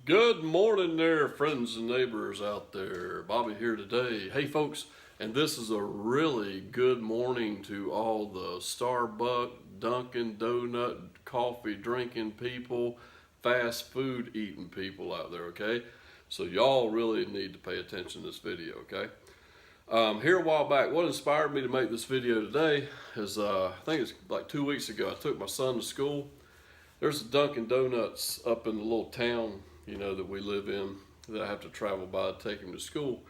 Good morning there, friends and neighbors out there. Bobby here today. Hey folks, and this is a really good morning to all the Starbucks, Dunkin' Donut, coffee drinking people, fast food eating people out there, okay? So y'all really need to pay attention to this video, okay? Here a while back, what inspired me to make this video today is, I think it's like 2 weeks ago, I took my son to school. There's a Dunkin' Donuts up in the little town, that we live in, that I have to travel by to take him to school.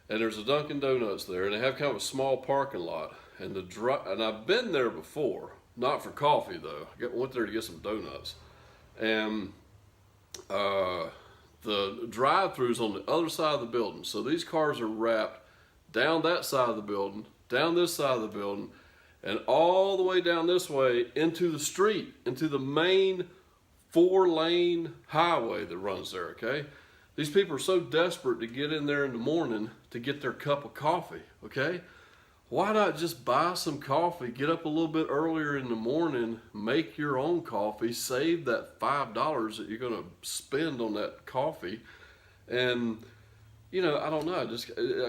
And there's a Dunkin' Donuts there, and they have kind of a small parking lot. And I've been there before, not for coffee though. Went there to get some donuts. And the drive-thru's on the other side of the building. So these cars are wrapped down that side of the building, down this side of the building, and all the way down this way into the street, into the main 4-lane highway that runs there, okay? These people are so desperate to get in there in the morning to get their cup of coffee, okay? Why not just buy some coffee, get up a little bit earlier in the morning, make your own coffee, save that $5 that you're gonna spend on that coffee, and I don't know,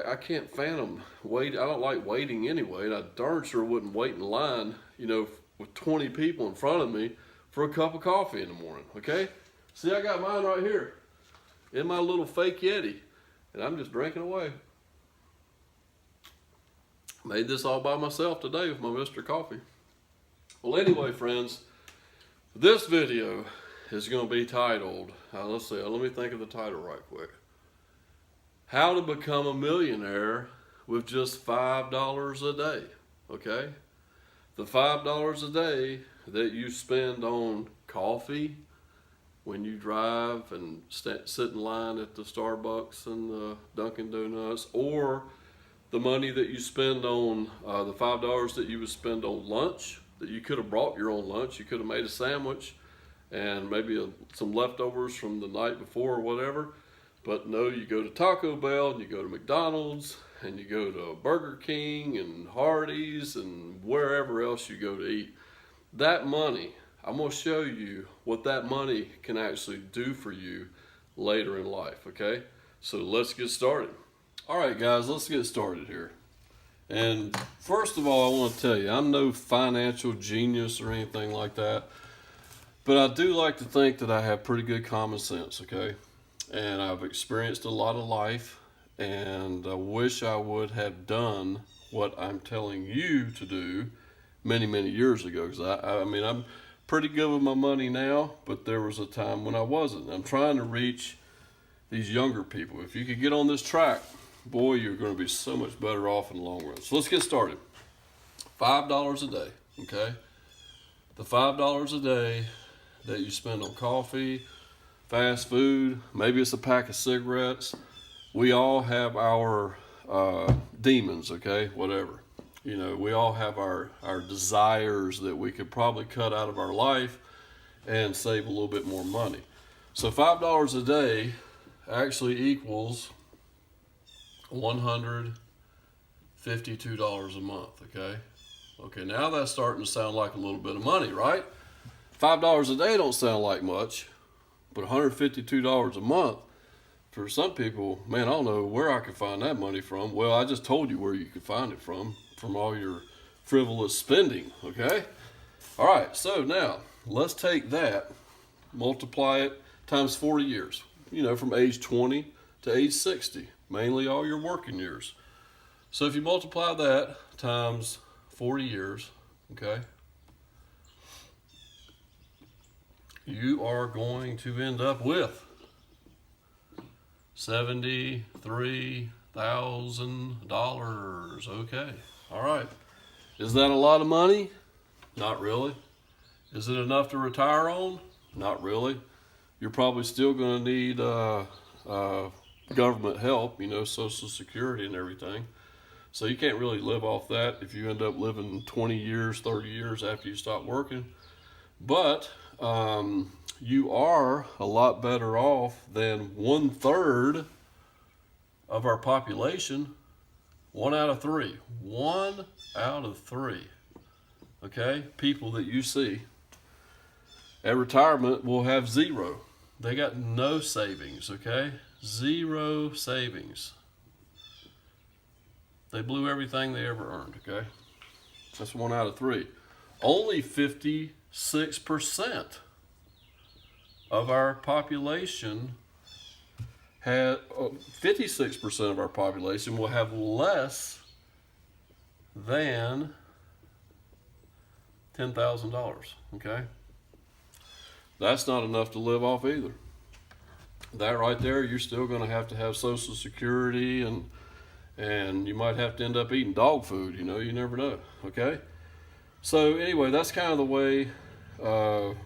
I can't fathom wait. I don't like waiting anyway, and I darn sure wouldn't wait in line, with 20 people in front of me for a cup of coffee in the morning, okay? See, I got mine right here in my little fake Yeti, and I'm just drinking away. Made this all by myself today with my Mr. Coffee. Well, anyway, friends, this video is going to be titled, let's see, let me think of the title right quick. How to become a millionaire with just $5 a day, okay? The $5 a day that you spend on coffee when you drive and sit in line at the Starbucks and the Dunkin' Donuts, or the money that you spend on the $5 that you would spend on lunch, that you could have brought your own lunch. You could have made a sandwich and maybe some leftovers from the night before or whatever. But no, you go to Taco Bell and you go to McDonald's and you go to Burger King and Hardee's and wherever else you go to eat. That money, I'm going to show you what that money can actually do for you later in life, okay? So let's get started. All right, guys, let's get started here. And first of all, I want to tell you, I'm no financial genius or anything like that, but I do like to think that I have pretty good common sense, okay? And I've experienced a lot of life, and I wish I would have done what I'm telling you to do many, many years ago. Because I mean, I'm pretty good with my money now, but there was a time when I wasn't. I'm trying to reach these younger people. If you could get on this track, boy, you're going to be so much better off in the long run. So let's get started. $5 a day, okay? The $5 a day that you spend on coffee, fast food, maybe it's a pack of cigarettes. We all have our demons, okay? Whatever. We all have our desires that we could probably cut out of our life and save a little bit more money. So $5 a day actually equals $152 a month, okay? Okay, now that's starting to sound like a little bit of money, right? $5 a day don't sound like much, but $152 a month, for some people, man, I don't know where I could find that money from. Well, I just told you where you could find it from all your frivolous spending, okay? All right, so now let's take that, multiply it times 40 years, from age 20 to age 60, mainly all your working years. So if you multiply that times 40 years, okay, you are going to end up with $73,000, okay? All right. Is that a lot of money? Not really. Is it enough to retire on? Not really. You're probably still going to need government help, Social Security and everything. So you can't really live off that if you end up living 20 years, 30 years after you stop working. But you are a lot better off than 1/3 of our population. 1 out of 3. 1 out of 3. Okay, people that you see at retirement will have zero. they got no savings, okay? Zero savings. They blew everything they ever earned, okay? That's 1 out of 3. Only 56% of our population had, 56% of our population will have less than $10,000, okay? That's not enough to live off either. That right there, you're still going to have Social Security, and you might have to end up eating dog food, you know, you never know, okay? So anyway, that's kind of the way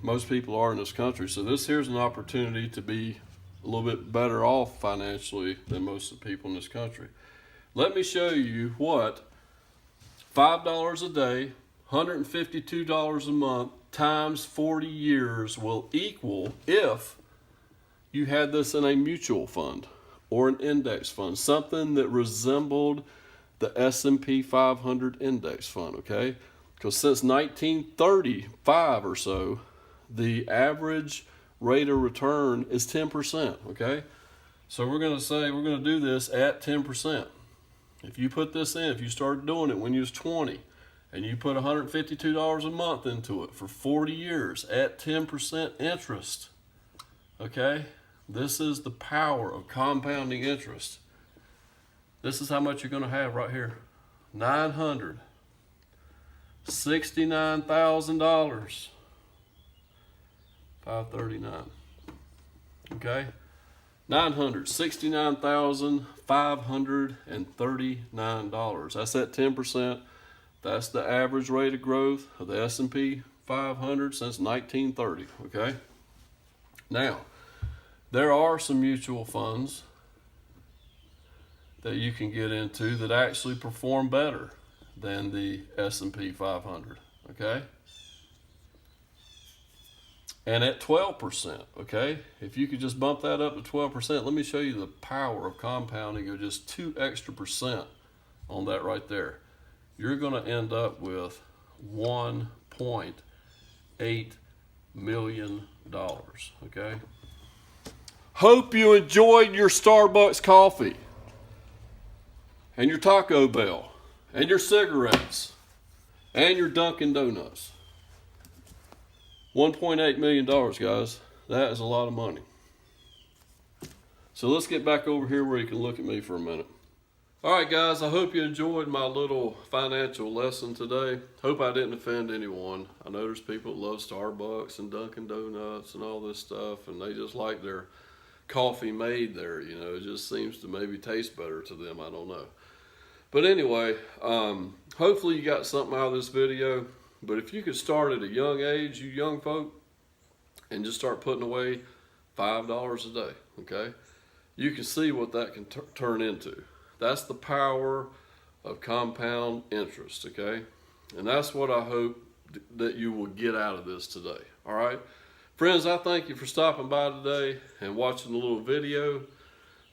most people are in this country. So here's an opportunity to be a little bit better off financially than most of the people in this country. Let me show you what $5 a day, $152 a month times 40 years will equal if you had this in a mutual fund or an index fund, something that resembled the S&P 500 index fund, okay? Because since 1935 or so, the average rate of return is 10%, okay? So we're going to do this at 10%. If you put this in, if you started doing it when you was 20, and you put $152 a month into it for 40 years at 10% interest, okay? This is the power of compounding interest. This is how much you're going to have right here. $969,000. $539. Okay? $969,539. That's at 10%. That's the average rate of growth of the S&P 500 since 1930. Okay? Now, there are some mutual funds that you can get into that actually perform better than the S&P 500. Okay? And at 12%, okay? If you could just bump that up to 12%, let me show you the power of compounding of just 2 extra percent on that right there. You're going to end up with $1.8 million, okay? Hope you enjoyed your Starbucks coffee and your Taco Bell and your cigarettes and your Dunkin' Donuts. $1.8 million, guys. That is a lot of money. So let's get back over here where you can look at me for a minute. All right, guys, I hope you enjoyed my little financial lesson today. Hope I didn't offend anyone. I know there's people that love Starbucks and Dunkin' Donuts and all this stuff, and they just like their coffee made there. You know, it just seems to maybe taste better to them. I don't know. But anyway, hopefully you got something out of this video. But if you could start at a young age, you young folk, and just start putting away $5 a day, okay? You can see what that can turn into. That's the power of compound interest, okay? And that's what I hope that you will get out of this today, all right? Friends, I thank you for stopping by today and watching the little video.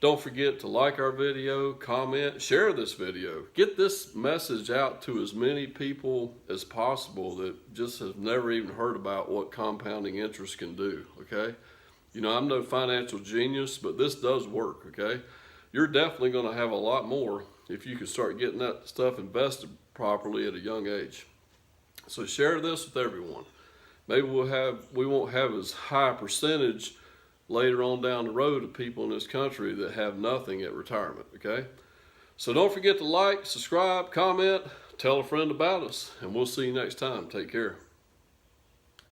Don't forget to like our video, comment, share this video. Get this message out to as many people as possible that just have never even heard about what compounding interest can do, okay? You know, I'm no financial genius, but this does work, okay? You're definitely going to have a lot more if you can start getting that stuff invested properly at a young age. So share this with everyone. Maybe we won't have as high a percentage later on down the road of people in this country that have nothing at retirement, okay? So don't forget to like, subscribe, comment, tell a friend about us, and we'll see you next time. Take care.